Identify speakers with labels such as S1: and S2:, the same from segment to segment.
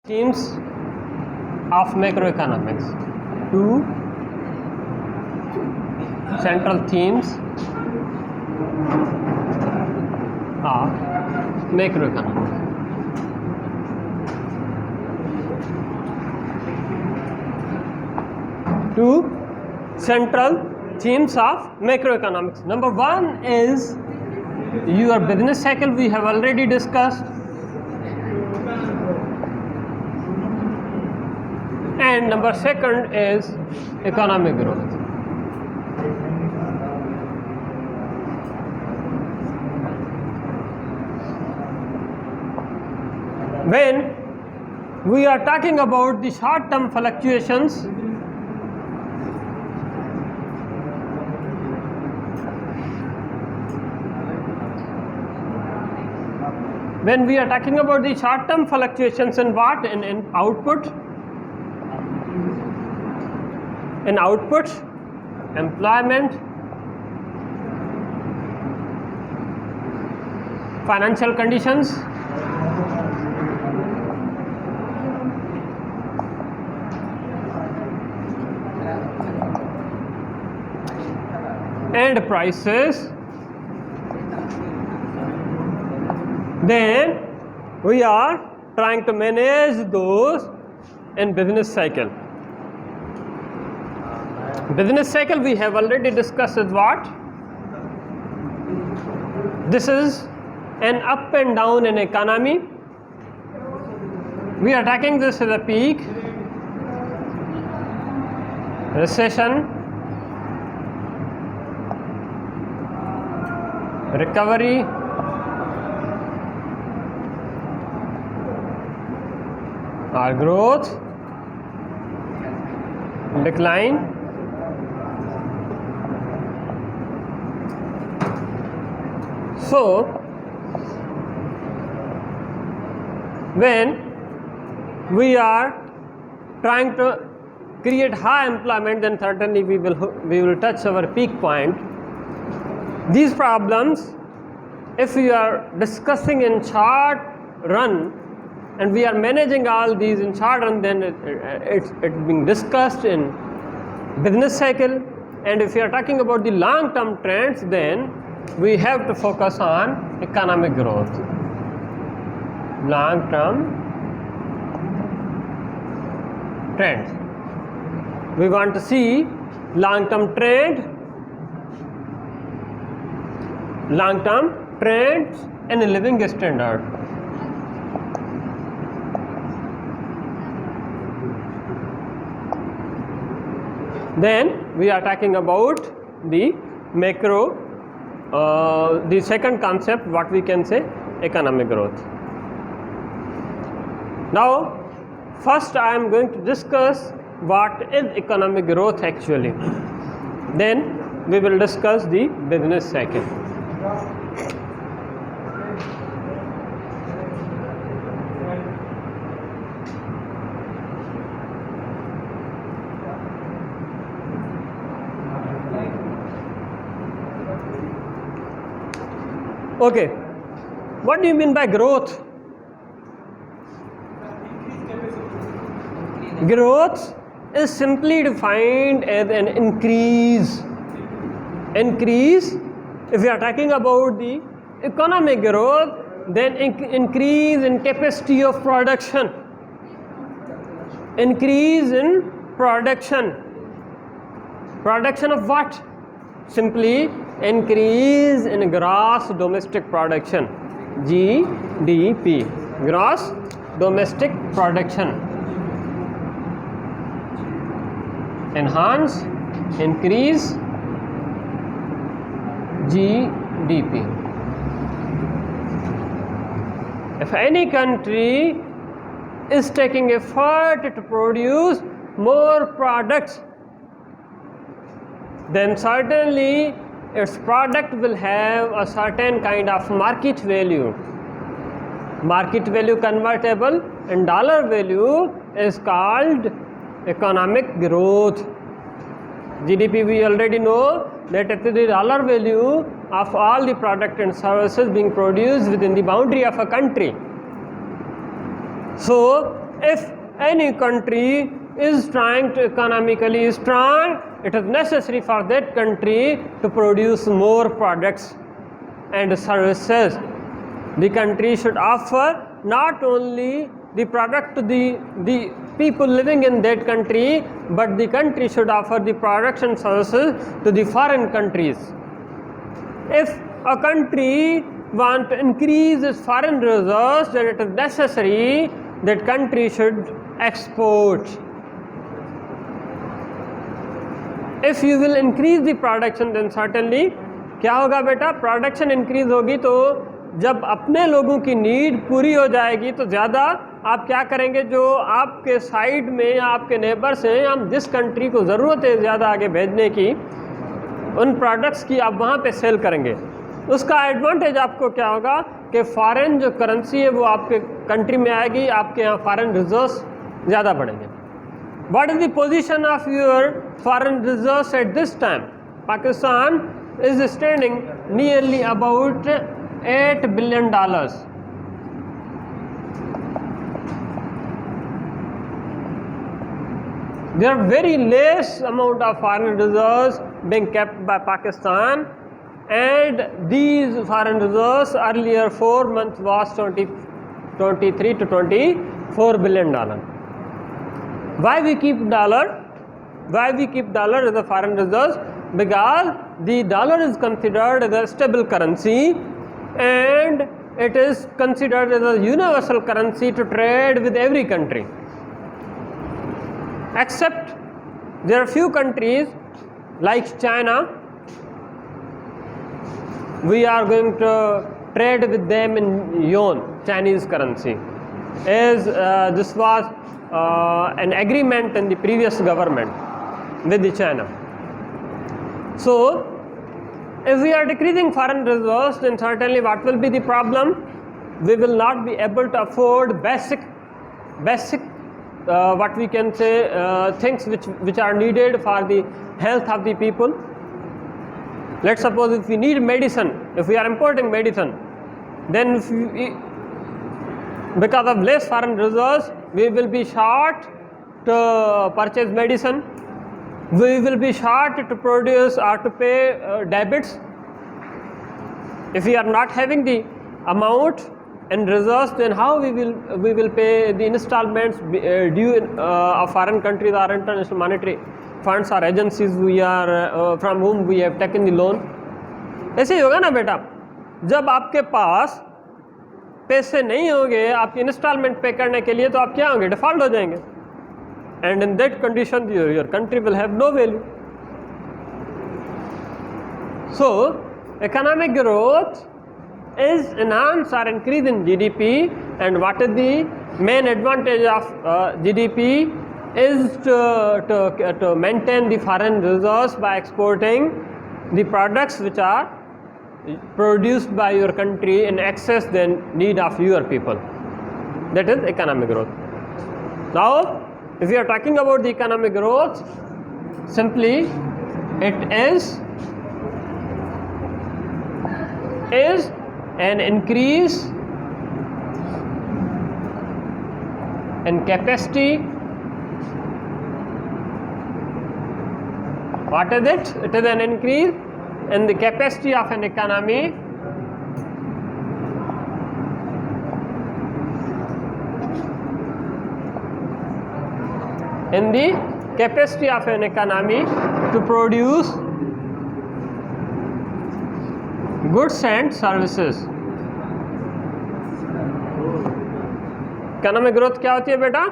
S1: themes of macroeconomics. Two central themes of macroeconomics. Two central themes of macroeconomics. Number one is your business cycle, we have already discussed, and number second is economic growth. When we are talking about the short-term fluctuations, when we are talking about the short-term fluctuations in what? In output, employment, financial conditions, and prices, then we are trying to manage those in business cycle. Business cycle we have already discussed is what? This is an up and down in economy. We are taking this as a peak, recession, recovery, or growth, decline, so when we are trying to create high employment, then certainly we will touch our peak point. These problems, if we are discussing in short run and we are managing all these in short run, then it's being discussed in business cycle. And if we are talking about the long term trends, then we have to focus on economic growth. Long term trends. We want to see long term trends and a living standard. Then we are talking about the macro, the second concept, what we can say, economic growth. Now, first I am going to discuss what is economic growth actually. Then we will discuss the business cycle. Okay, what do you mean by growth? Growth is simply defined as an increase. If we are talking about the economic growth, then increase in capacity of production. Increase in production. Production of what? Simply increase in gross domestic production, GDP, gross domestic production. Enhance, increase GDP. If any country is taking effort to produce more products, then certainly its product will have a certain kind of market value. Market value convertible in dollar value is called economic growth. GDP, we already know that it is the dollar value of all the product and services being produced within the boundary of a country. So if any country is trying to economically strong, it is necessary for that country to produce more products and services. The country should offer not only the product to the people living in that country, but the country should offer the products and services to the foreign countries. If a country wants to increase its foreign reserves, then it is necessary that country should export. If you will increase the production, then certainly क्या होगा बेटा, production increase होगी तो जब अपने लोगों की need पूरी हो जाएगी तो ज़्यादा आप क्या करेंगे, जो आपके साइड में या आपके नेबर्स हैं, हम जिस कंट्री को ज़रूरत है ज़्यादा आगे भेजने की, उन प्रोडक्ट्स की आप वहाँ पे सेल करेंगे. उसका एडवांटेज आपको क्या होगा कि फॉरेन जो करेंसी है वो आपके कंट्री में आएगी, आपके यहाँ फॉरेन रिजर्व्स ज़्यादा बढ़ेंगे. What is the position of your foreign reserves at this time? Pakistan is standing nearly about $8 billion. There are very less amount of foreign reserves being kept by Pakistan, and these foreign reserves earlier 4 months was 23 to 24 billion dollar. Why we keep dollar? Why we keep dollar as a foreign reserves? Because the dollar is considered as a stable currency and it is considered as a universal currency to trade with every country, except there are few countries like China. We are going to trade with them in yuan, Chinese currency, as this was an agreement in the previous government with the China. So if we are decreasing foreign reserves, then certainly what will be the problem? We will not be able to afford basic what we can say things which are needed for the health of the people. Let's suppose if we need medicine, if we are importing medicine, then if because of less foreign reserves, we will be short to purchase medicine. We will be short to produce or to pay debits. If we are not having the amount and reserves, then how we will pay the installments due of foreign countries or international monetary funds or agencies we are from whom we have taken the loan. ऐसे ही होगा ना बेटा, जब आपके पास पैसे नहीं होंगे आपकी इंस्टॉलमेंट पे करने के लिए, तो आप क्या होंगे, डिफॉल्ट हो जाएंगे. And in that condition your country will have no value. So economic growth is enhance or increase in GDP, and what is the main advantage of GDP is to maintain the foreign reserves by exporting the products which are produced by your country in excess than need of your people. That is economic growth. Now if we are talking about the economic growth, simply it is an increase in capacity. What is it? It is an increase in the capacity of an economy to produce goods and services. Economic growth क्या होती है बेटा?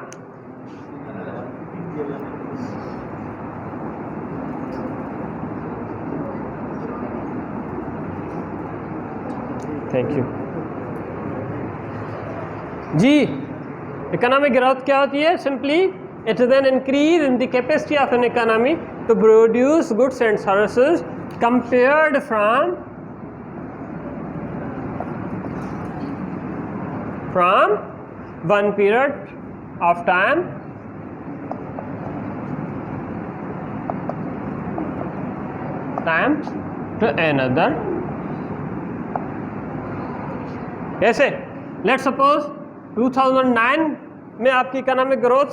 S1: Thank you ji. Economic growth क्या होती है? Simply it is an increase in the capacity of an economy to produce goods and services compared from one period of time to another. Yes, let's suppose 2009 में आपकी economic growth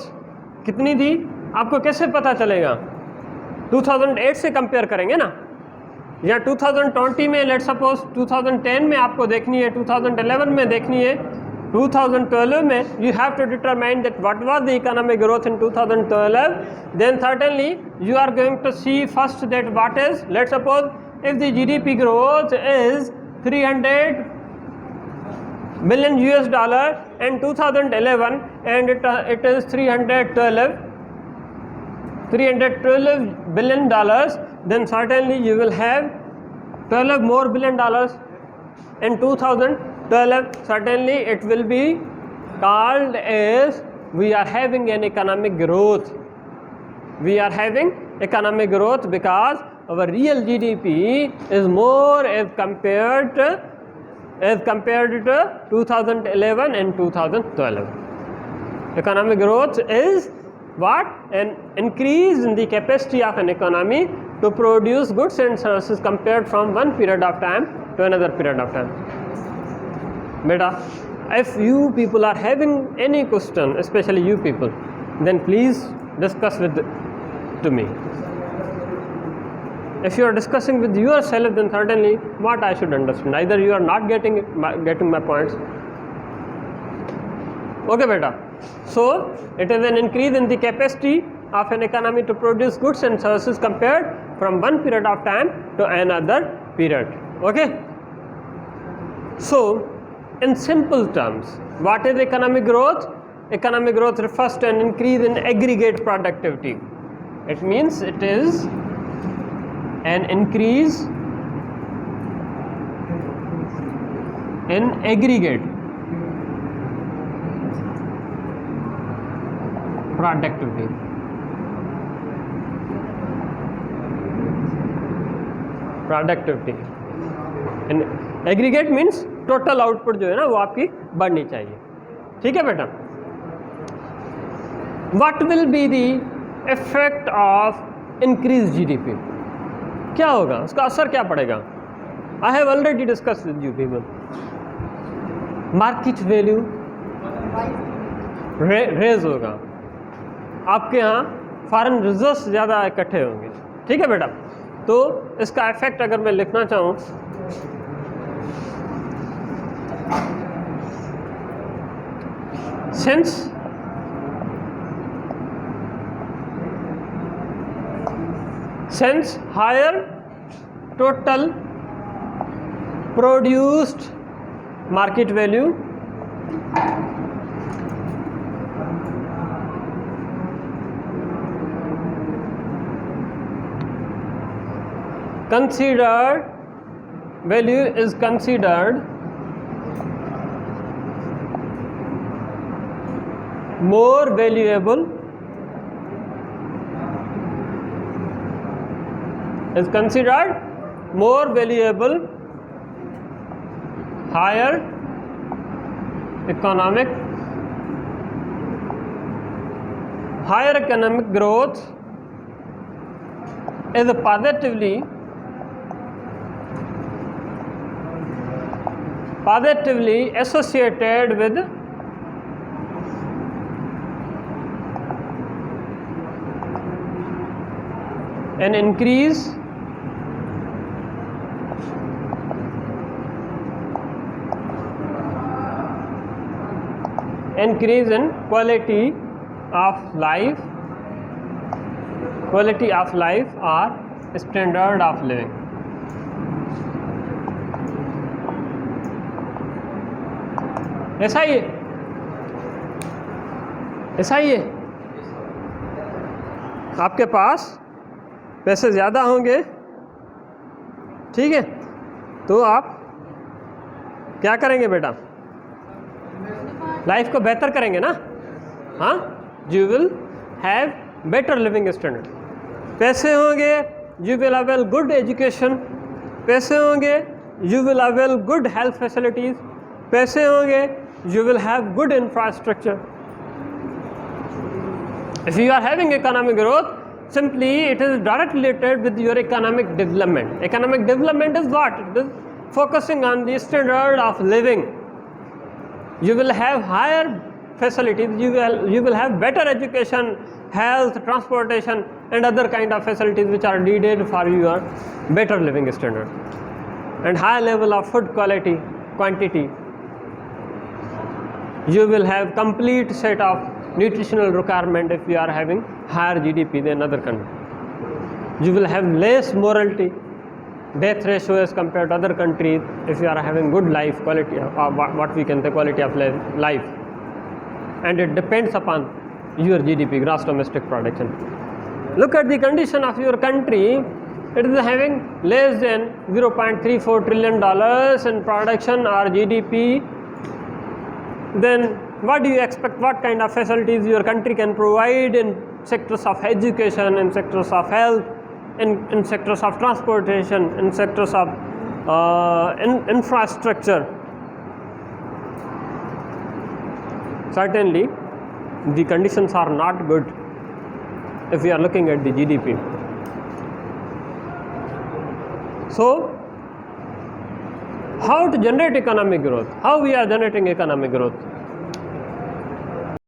S1: कितनी थी, आपको कैसे पता चलेगा? 2008 से कंपेयर करेंगे ना, या 2020 में, लेट्स सपोज 2010 में आपको देखनी है, 2011 में देखनी है, 2012 में you have to determine that what was the economic growth in 2012, then certainly you are going to see first that what is, let's suppose if the GDP growth is 300 billion US dollar in 2011 and it is 312 billion dollars, then certainly you will have 12 more billion dollars in 2012. Certainly it will be called as we are having an economic growth. We are having economic growth because our real GDP is more as compared to 2011 and 2012. Economic growth is what? An increase in the capacity of an economy to produce goods and services compared from one period of time to another period of time. Beta, if you people are having any question, especially you people, then please discuss to me. If you are discussing with yourself, then certainly what I should understand. Either you are not getting my points. Okay, beta. So it is an increase in the capacity of an economy to produce goods and services compared from one period of time to another period. Okay. So in simple terms, what is economic growth? Economic growth refers to an increase in aggregate productivity. It means it is an increase in aggregate productivity. In aggregate means total output जो है ना वो आपकी बढ़नी चाहिए. ठीक है बेटा? What will be the effect of increased GDP? क्या होगा, उसका असर क्या पड़ेगा? I have already discussed with you people. Market value raise होगा, आपके यहाँ फॉरेन रिजर्व्स ज़्यादा इकट्ठे होंगे. ठीक है बेटा? तो इसका इफेक्ट अगर मैं लिखना चाहूँ, since higher total produced market value is considered more valuable, higher economic growth is positively associated with an increase in quality of life or standard of living. ऐसा ही है. आपके पास पैसे ज़्यादा होंगे, ठीक है, तो आप क्या करेंगे बेटा? लाइफ को बेहतर करेंगे ना. हाँ, you will have better living standard. पैसे होंगे, you will avail good education. पैसे होंगे, you will avail good health facilities. पैसे होंगे, you will have good infrastructure. If you are having economic growth, simply it is directly related with your economic development. Economic development is what? It is focusing on the standard of living. You will have higher facilities, you will have better education, health, transportation, and other kind of facilities which are needed for your better living standard, and high level of food quality, quantity. You will have complete set of nutritional requirement if you are having higher GDP than other countries. You will have less mortality, death ratio as compared to other countries if you are having good life quality, what we can say quality of life, and it depends upon your GDP, gross domestic production. Look at the condition of your country. It is having less than $0.34 trillion in production or GDP. Then what do you expect, what kind of facilities your country can provide in sectors of education, in sectors of health, in sectors of transportation, in sectors of infrastructure? Certainly the conditions are not good if we are looking at the GDP. So how to generate economic growth? How we are generating economic growth?